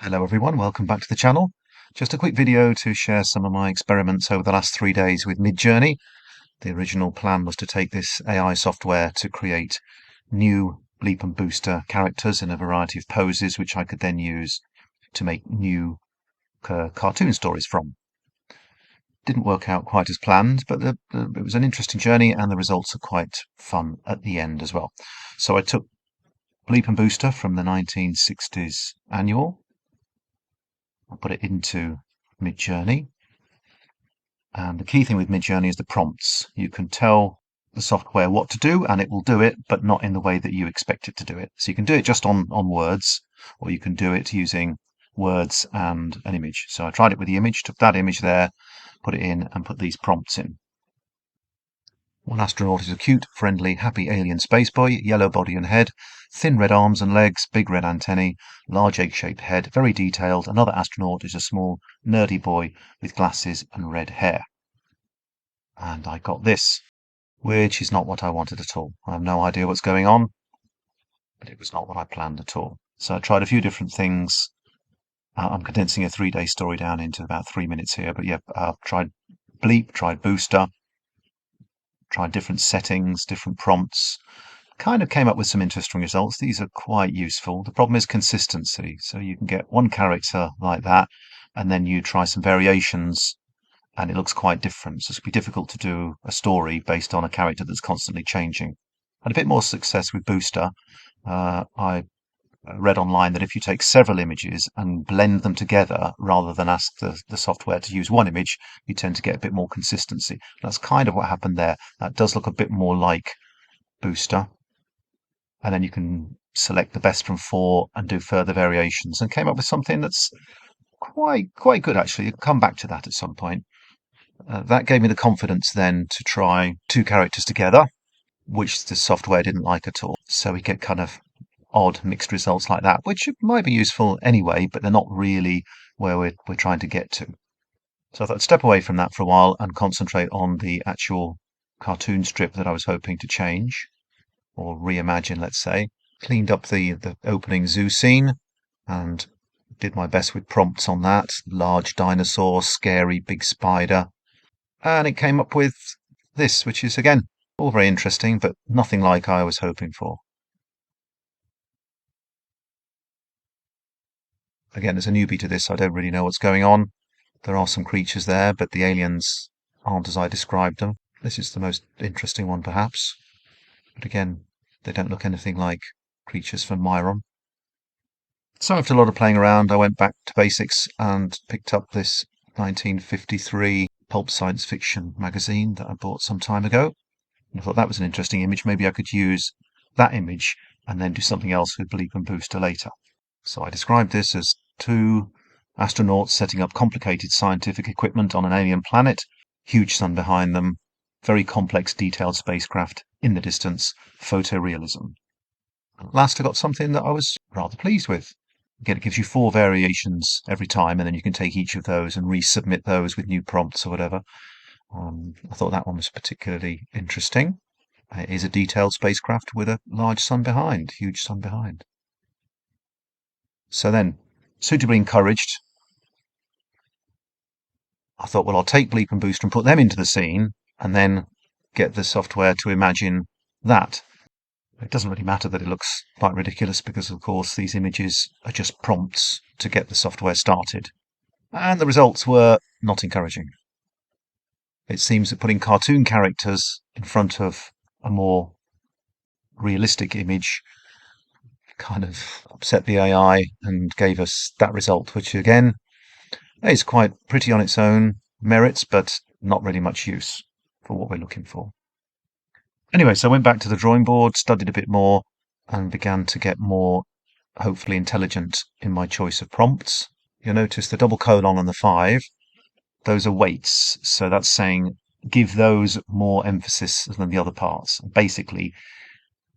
Hello everyone, welcome back to the channel. Just a quick video to share some of my experiments over the last 3 days with Midjourney. The original plan was to take this AI software to create new Bleep and Booster characters in a variety of poses, which I could then use to make new cartoon stories from. Didn't work out quite as planned, but it was an interesting journey and the results are quite fun at the end as well. So I took Bleep and Booster from the 1960s annual. I'll put it into Midjourney. And the key thing with Midjourney is the prompts. You can tell the software what to do and it will do it, but not in the way that you expect it to do it. So you can do it just on words, or you can do it using words and an image. So I tried it with the image, took that image there, put it in and put these prompts in. One astronaut is a cute, friendly, happy alien space boy, yellow body and head, thin red arms and legs, big red antennae, large egg-shaped head, very detailed. Another astronaut is a small, nerdy boy with glasses and red hair. And I got this, which is not what I wanted at all. I have no idea what's going on, but it was not what I planned at all. So I tried a few different things. I'm condensing a 3-day story down into about 3 minutes here, but yeah, tried Bleep, tried Booster, tried different settings, different prompts, kind of came up with some interesting results. These are quite useful. The problem is consistency. So you can get one character like that, and then you try some variations, and it looks quite different. So it's be difficult to do a story based on a character that's constantly changing. Had a bit more success with Booster. I read online that if you take several images and blend them together rather than ask the software to use one image, you tend to get a bit more consistency. That's kind of what happened there. That does look a bit more like Booster. And then you can select the best from 4 and do further variations, and came up with something that's quite good actually. I'll come back to that at some point. That gave me the confidence then to try 2 characters together, which the software didn't like at all. So we get kind of odd mixed results like that, which might be useful anyway, but they're not really where we're trying to get to. So I thought I'd step away from that for a while and concentrate on the actual cartoon strip that I was hoping to change, or reimagine, let's say. Cleaned up the opening zoo scene and did my best with prompts on that. Large dinosaur, scary big spider. And it came up with this, which is, again, all very interesting, but nothing like I was hoping for. Again, as a newbie to this, I don't really know what's going on. There are some creatures there, but the aliens aren't as I described them. This is the most interesting one, perhaps. But again, they don't look anything like creatures from Myron. So after a lot of playing around, I went back to basics and picked up this 1953 pulp science fiction magazine that I bought some time ago. And I thought that was an interesting image. Maybe I could use that image and then do something else with Bleep and Booster later. So I described this as 2 astronauts setting up complicated scientific equipment on an alien planet, huge sun behind them, very complex detailed spacecraft in the distance, photorealism. At last I got something that I was rather pleased with. Again, it gives you 4 variations every time, and then you can take each of those and resubmit those with new prompts or whatever. I thought that one was particularly interesting. It is a detailed spacecraft with a large sun behind, huge sun behind. So then, suitably encouraged, I thought, well, I'll take Bleep and Booster and put them into the scene, and then get the software to imagine that. It doesn't really matter that it looks quite ridiculous because, of course, these images are just prompts to get the software started. And the results were not encouraging. It seems that putting cartoon characters in front of a more realistic image kind of upset the AI and gave us that result, which again is quite pretty on its own merits, but not really much use for what we're looking for. Anyway, so I went back to the drawing board, studied a bit more, and began to get more, hopefully, intelligent in my choice of prompts. You'll notice the double colon and the 5, those are weights. So that's saying give those more emphasis than the other parts. Basically,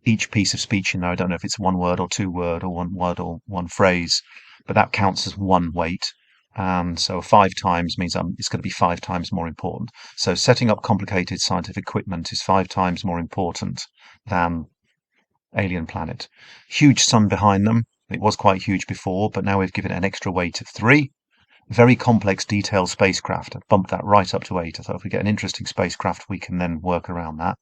each piece of speech in there, I don't know if it's 1 word or 2 word or 1 word or 1 phrase, but that counts as 1 weight. And so 5 times means it's going to be 5 times more important. So setting up complicated scientific equipment is 5 times more important than alien planet. Huge sun behind them. It was quite huge before, but now we've given it an extra weight of 3. Very complex, detailed spacecraft. I've bumped that right up to 8. I thought if we get an interesting spacecraft, we can then work around that.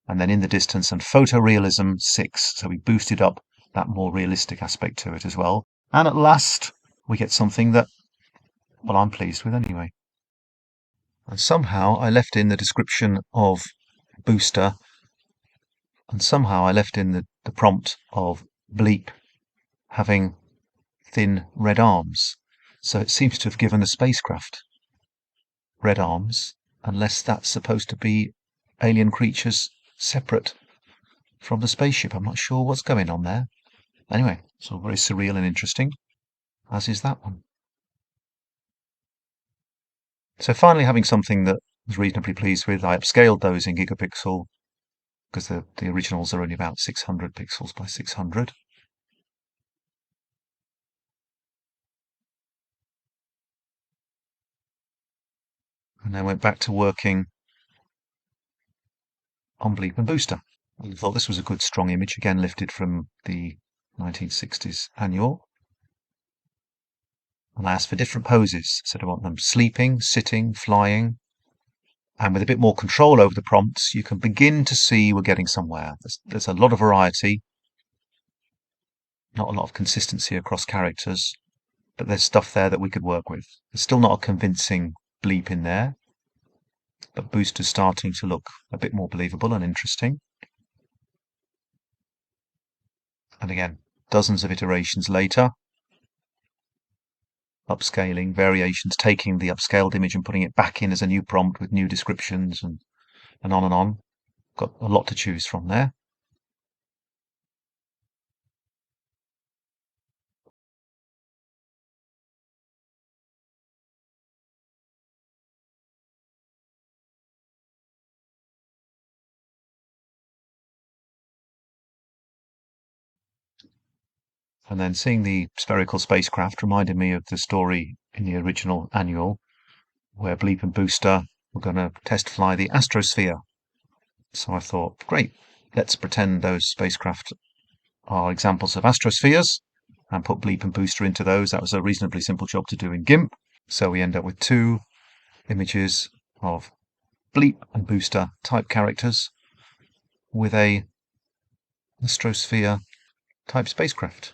And then in the distance, and photorealism 6. So we boosted up that more realistic aspect to it as well. And at last, we get something that, well, I'm pleased with anyway. And somehow I left in the description of Booster, and somehow I left in the prompt of Bleep having thin red arms. So it seems to have given the spacecraft red arms, unless that's supposed to be alien creatures separate from the spaceship. I'm not sure what's going on there. Anyway, it's all very surreal and interesting, as is that one. So finally having something that I was reasonably pleased with. I upscaled those in gigapixel because the originals are only about 600 pixels by 600. And then went back to working on Bleep and Booster. I thought this was a good strong image, again lifted from the 1960s annual. And I asked for different poses. So I want them sleeping, sitting, flying. And with a bit more control over the prompts, you can begin to see we're getting somewhere. There's a lot of variety, not a lot of consistency across characters, but there's stuff there that we could work with. There's still not a convincing Bleep in there, but Booster's starting to look a bit more believable and interesting. And again, dozens of iterations later, upscaling, variations, taking the upscaled image and putting it back in as a new prompt with new descriptions and on and on. Got a lot to choose from there. And then seeing the spherical spacecraft reminded me of the story in the original annual where Bleep and Booster were going to test fly the astrosphere. So I thought, great, let's pretend those spacecraft are examples of astrospheres and put Bleep and Booster into those. That was a reasonably simple job to do in GIMP. So we end up with 2 images of Bleep and Booster type characters with a astrosphere type spacecraft.